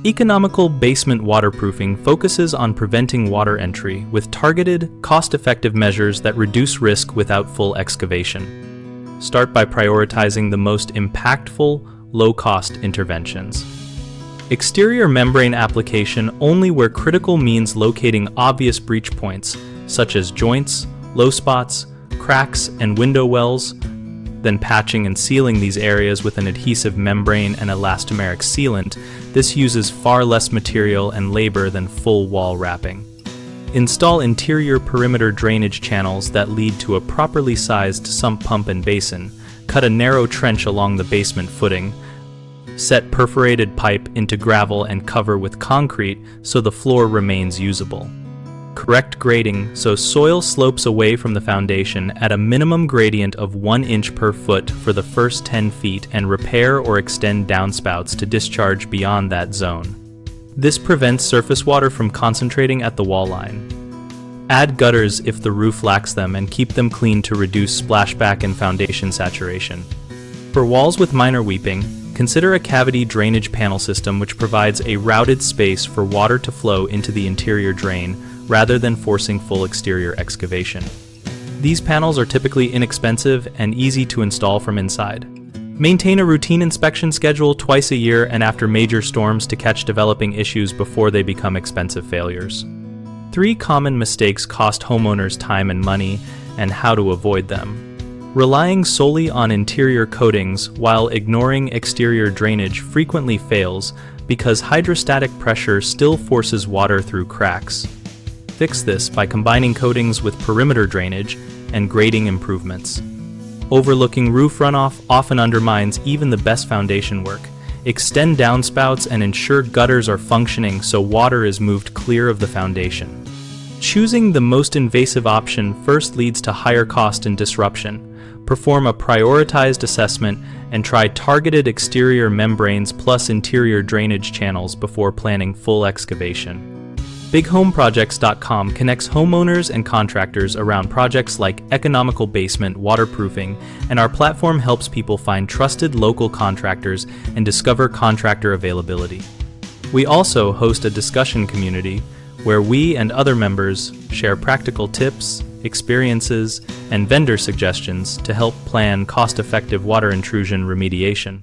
Economical basement waterproofing focuses on preventing water entry with targeted, cost-effective measures that reduce risk without full excavation. Start by prioritizing the most impactful, low-cost interventions. Exterior membrane application only where critical means locating obvious breach points, such as joints, low spots, cracks, and window wells, then patching and sealing these areas with an adhesive membrane and elastomeric sealant. This uses far less material and labor than full wall wrapping. Install interior perimeter drainage channels that lead to a properly sized sump pump and basin. Cut a narrow trench along the basement footing. Set perforated pipe into gravel and cover with concrete so the floor remains usable. Correct grading so soil slopes away from the foundation at a minimum gradient of 1 inch per foot for the first 10 feet and repair or extend downspouts to discharge beyond that zone. This prevents surface water from concentrating at the wall line. Add gutters if the roof lacks them and keep them clean to reduce splashback and foundation saturation. For walls with minor weeping, consider a cavity drainage panel system which provides a routed space for water to flow into the interior drain rather than forcing full exterior excavation. These panels are typically inexpensive and easy to install from inside. Maintain a routine inspection schedule twice a year and after major storms to catch developing issues before they become expensive failures. 3 common mistakes cost homeowners time and money, and how to avoid them. Relying solely on interior coatings while ignoring exterior drainage frequently fails because hydrostatic pressure still forces water through cracks. Fix this by combining coatings with perimeter drainage and grading improvements. Overlooking roof runoff often undermines even the best foundation work. Extend downspouts and ensure gutters are functioning so water is moved clear of the foundation. Choosing the most invasive option first leads to higher cost and disruption. Perform a prioritized assessment and try targeted exterior membranes plus interior drainage channels before planning full excavation. BigHomeProjects.com connects homeowners and contractors around projects like economical basement waterproofing, and our platform helps people find trusted local contractors and discover contractor availability. We also host a discussion community where we and other members share practical tips, experiences, and vendor suggestions to help plan cost-effective water intrusion remediation.